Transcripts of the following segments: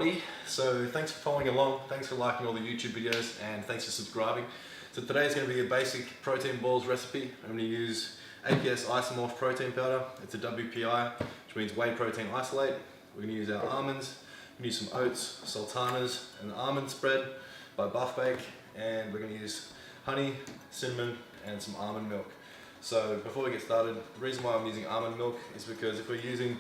everybody. So thanks for following along, thanks for liking all the YouTube videos, and thanks for subscribing. So today is going to be a basic protein balls recipe. I'm going to use APS Isomorph protein powder. It's a WPI, which means whey protein isolate. We're going to use our almonds, we're going to use some oats, sultanas, and the almond spread by Buff Bake, and we're going to use honey, cinnamon, and some almond milk. So before we get started, the reason why I'm using almond milk is because if we're using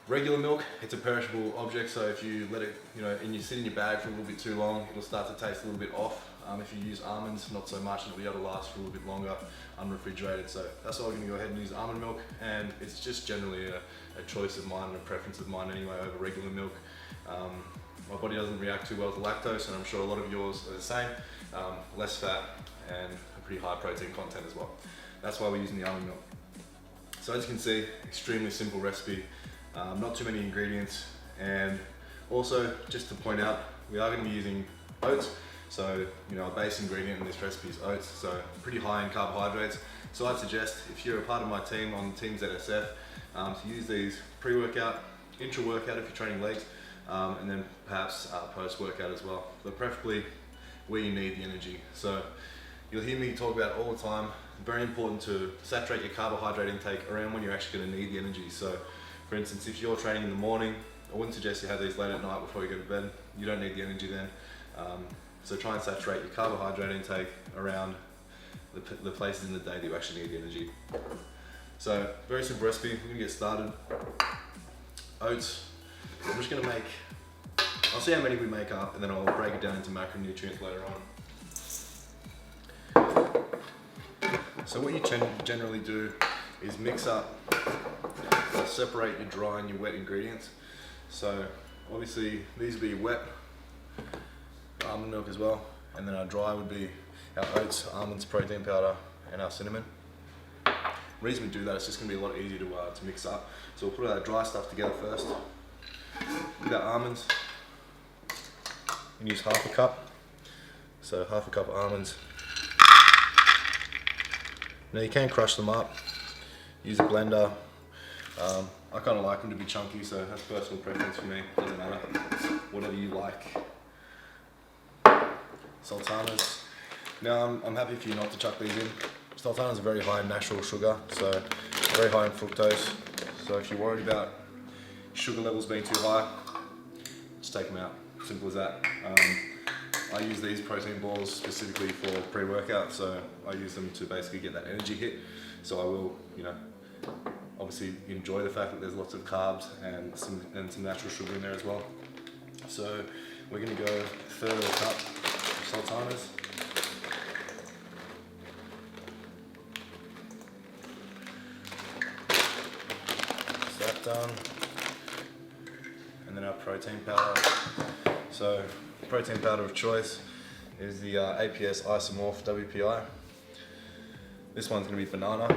regular milk, it's a perishable object, so if you let it, and you sit in your bag for a little bit too long, it'll start to taste a little bit off. If you use almonds, not so much, it'll be able to last for a little bit longer unrefrigerated. So that's why we're going to go ahead and use almond milk, and it's just generally a choice of mine and a preference of mine anyway over regular milk. My body doesn't react too well to lactose, and I'm sure a lot of yours are the same. Less fat and a pretty high protein content as well. That's why we're using the almond milk. So as you can see, extremely simple recipe. Not too many ingredients, and also just to point out, we are going to be using oats. So a base ingredient in this recipe is oats, so pretty high in carbohydrates. So I'd suggest, if you're a part of my team on Team ZSF, to use these pre-workout, intra-workout if you're training legs, and then perhaps post-workout as well, but preferably where you need the energy. So you'll hear me talk about it all the time. Very important to saturate your carbohydrate intake around when you're actually going to need the energy. So for instance, if you're training in the morning, I wouldn't suggest you have these late at night before you go to bed. You don't need the energy then. So try and saturate your carbohydrate intake around the places in the day that you actually need the energy. So very simple recipe, we're going to get started. Oats, I'm just going to make, I'll see how many we make up, and then I'll break it down into macronutrients later on. So what you generally do is mix up, separate your dry and your wet ingredients. So obviously these would be wet, almond milk as well, and then our dry would be our oats, almonds, protein powder, and our cinnamon. The reason we do that is just going to be a lot easier to mix up. So we'll put our dry stuff together first. With our almonds, and use half a cup. So half a cup of almonds. Now you can crush them up, use a blender. I kind of like them to be chunky, so that's personal preference for me, doesn't matter, whatever you like. Sultanas. Now I'm happy for you not to chuck these in. Sultanas are very high in natural sugar, so very high in fructose. So if you're worried about sugar levels being too high, just take them out, simple as that. I use these protein balls specifically for pre-workout, so I use them to basically get that energy hit. So I will, obviously enjoy the fact that there's lots of carbs and some natural sugar in there as well. So we're going to go a third of a cup of sultanas. That's that done. And then our protein powder. So protein powder of choice is the APS Isomorph WPI. This one's going to be banana.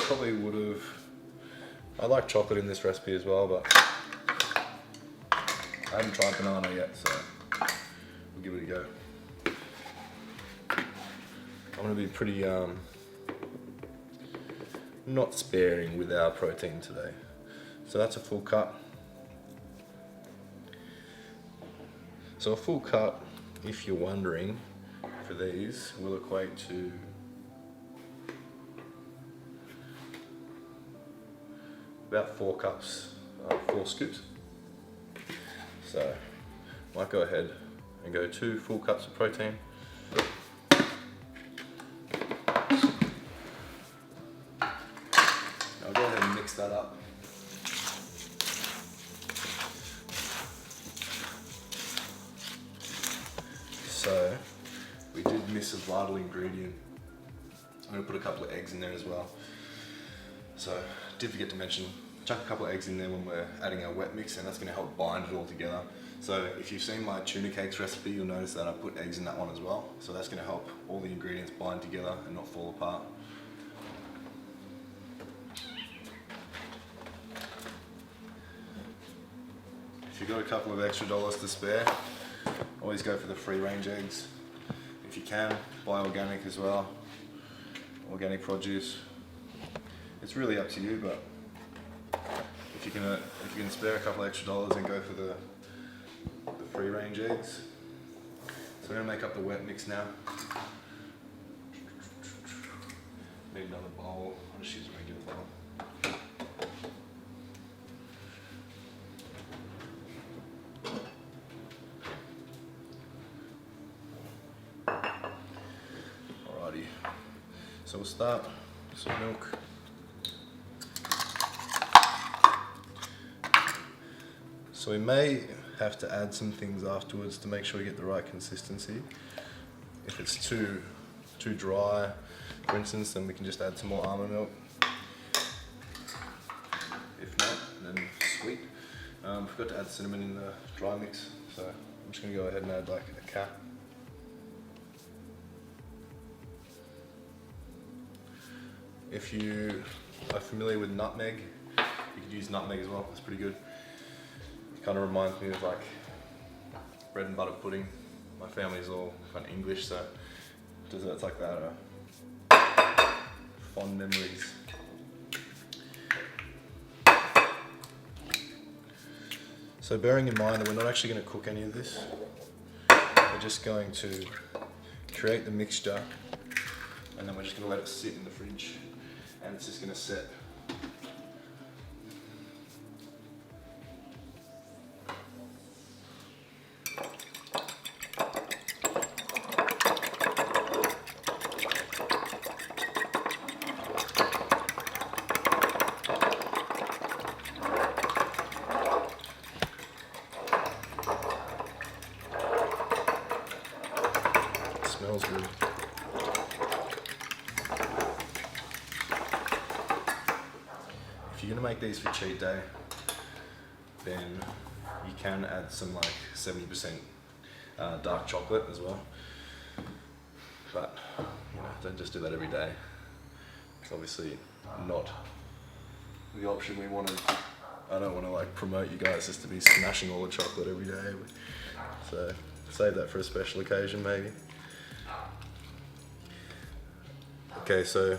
Probably would have, I like chocolate in this recipe as well, but I haven't tried banana yet, so we'll give it a go. I'm going to be pretty not sparing with our protein today. So that's a full cup. So a full cup, if you're wondering, for these will equate to about 4 cups, 4 scoops. So might go ahead and go 2 full cups of protein. I'll go ahead and mix that up. So we did miss a vital ingredient. I'm going to put a couple of eggs in there as well. So did forget to mention, chuck a couple of eggs in there when we're adding our wet mix, and that's going to help bind it all together. So if you've seen my tuna cakes recipe, you'll notice that I put eggs in that one as well. So that's going to help all the ingredients bind together and not fall apart. If you've got a couple of extra dollars to spare, always go for the free range eggs. If you can, buy organic as well, organic produce. It's really up to you, but if if you can spare a couple extra dollars and go for the free range eggs. So we're gonna make up the wet mix now. Need another bowl. I'll just use a regular bowl. Alrighty. So we'll start with some milk. So we may have to add some things afterwards to make sure we get the right consistency. If it's too dry, for instance, then we can just add some more almond milk. If not, then sweet. Forgot to add cinnamon in the dry mix, so I'm just gonna go ahead and add like a cap. If you are familiar with nutmeg, you could use nutmeg as well, it's pretty good. It kind of reminds me of like bread and butter pudding. My family's all kind of English, so desserts like that are fond memories. So bearing in mind that we're not actually going to cook any of this, we're just going to create the mixture and then we're just going to let it sit in the fridge and it's just going to set. Smells good. If you're gonna make these for cheat day, then you can add some like 70% dark chocolate as well. But you know, don't just do that every day. It's obviously not the option we wanted. I don't want to like promote you guys just to be smashing all the chocolate every day. So save that for a special occasion maybe. Okay, so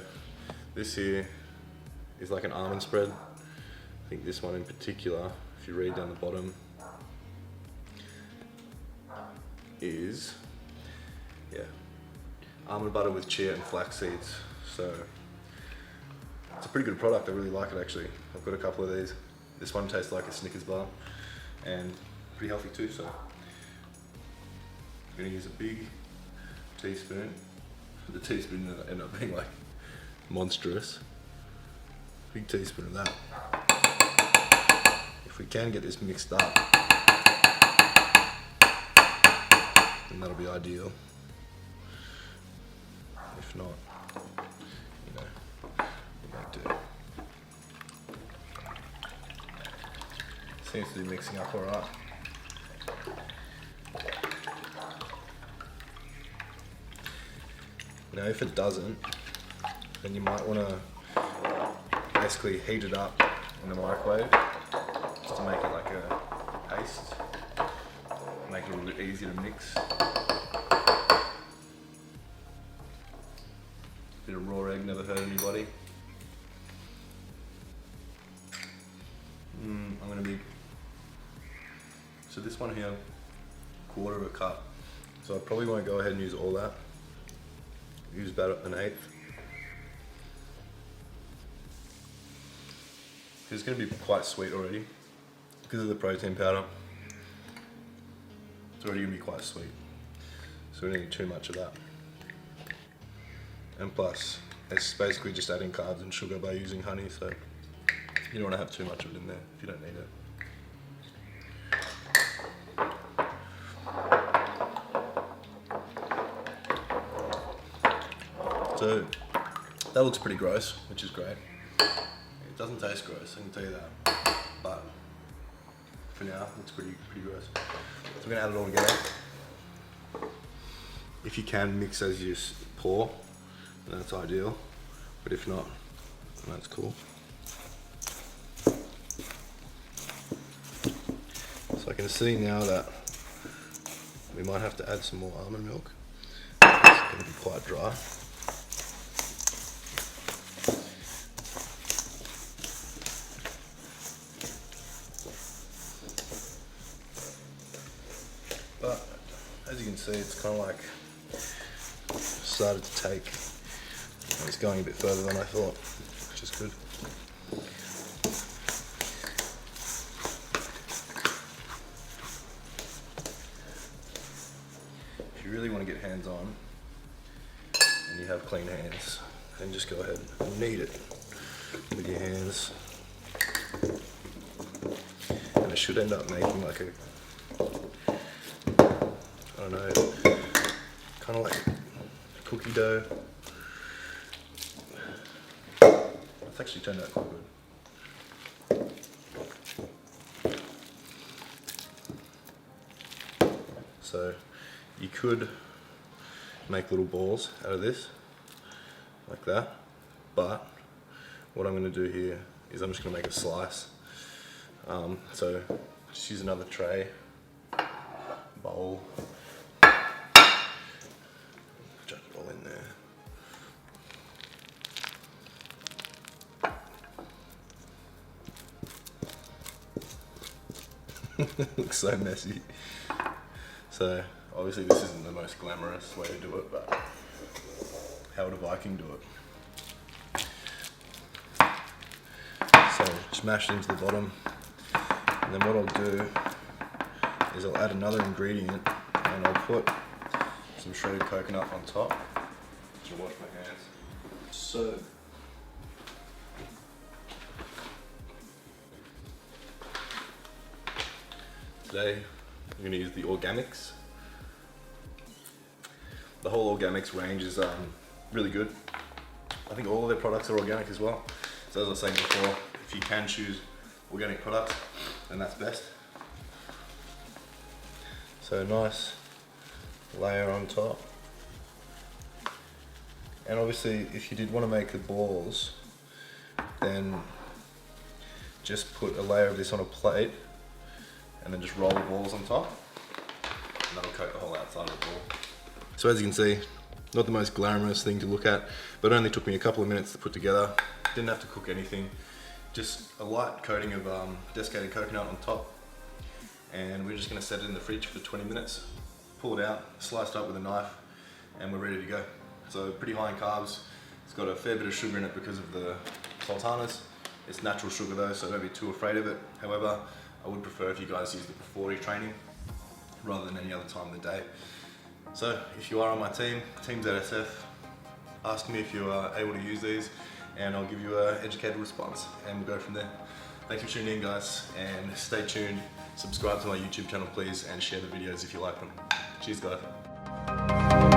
this here is like an almond spread. I think this one in particular, if you read down the bottom, is, yeah, almond butter with chia and flax seeds. So it's a pretty good product, I really like it actually. I've got a couple of these. This one tastes like a Snickers bar and pretty healthy too, so I'm gonna use a big teaspoon. The teaspoon ended up being like monstrous. Big teaspoon of that. If we can get this mixed up, then that'll be ideal. If not, you know, we might do. Seems to be mixing up alright. Now if it doesn't, then you might want to basically heat it up in the microwave just to make it like a paste, make it a little bit easier to mix. Bit of raw egg never hurt anybody. I'm going to be, so this one here, 1/4 of a cup, so I probably won't go ahead and use all that. Use about 1/8. It's going to be quite sweet already because of the protein powder. It's already going to be quite sweet, so we don't need too much of that. And plus, it's basically just adding carbs and sugar by using honey, so you don't want to have too much of it in there if you don't need it. So that looks pretty gross, which is great. It doesn't taste gross, I can tell you that. But for now, it's pretty gross. So we're gonna add it all together. If you can mix as you pour, then that's ideal. But if not, then that's cool. So I can see now that we might have to add some more almond milk. It's gonna be quite dry. see it's kind of like started to take. It's going a bit further than I thought, which is good. If you really want to get hands on and you have clean hands, then just go ahead and knead it with your hands. And it should end up making like a, I don't know, kind of like cookie dough. It's actually turned out quite good. So you could make little balls out of this, like that, but what I'm going to do here is I'm just going to make a slice. So just use another tray, bowl, chuck it all in there. Looks so messy. So obviously this isn't the most glamorous way to do it, but how would a Viking do it? So just mash it into the bottom, and then what I'll do is I'll add another ingredient and I'll put some shredded coconut on top. Should wash my hands. So today I'm going to use the Organics. The whole Organics range is really good. I think all of their products are organic as well. So as I was saying before, if you can choose organic products, then that's best. So nice layer on top. And obviously if you did want to make the balls, then just put a layer of this on a plate and then just roll the balls on top, and that'll coat the whole outside of the ball. So as you can see, not the most glamorous thing to look at, but it only took me a couple of minutes to put together. Didn't have to cook anything, just a light coating of desiccated coconut on top, and we're just going to set it in the fridge for 20 minutes, pull it out, slice it up with a knife, and we're ready to go. So pretty high in carbs. It's got a fair bit of sugar in it because of the sultanas. It's natural sugar though, so don't be too afraid of it. However, I would prefer if you guys used it before your training rather than any other time of the day. So if you are on my team, Teams ASF, ask me if you are able to use these and I'll give you an educated response and we'll go from there. Thanks for tuning in guys, and stay tuned. Subscribe to my YouTube channel please and share the videos if you like them. Cheers guys.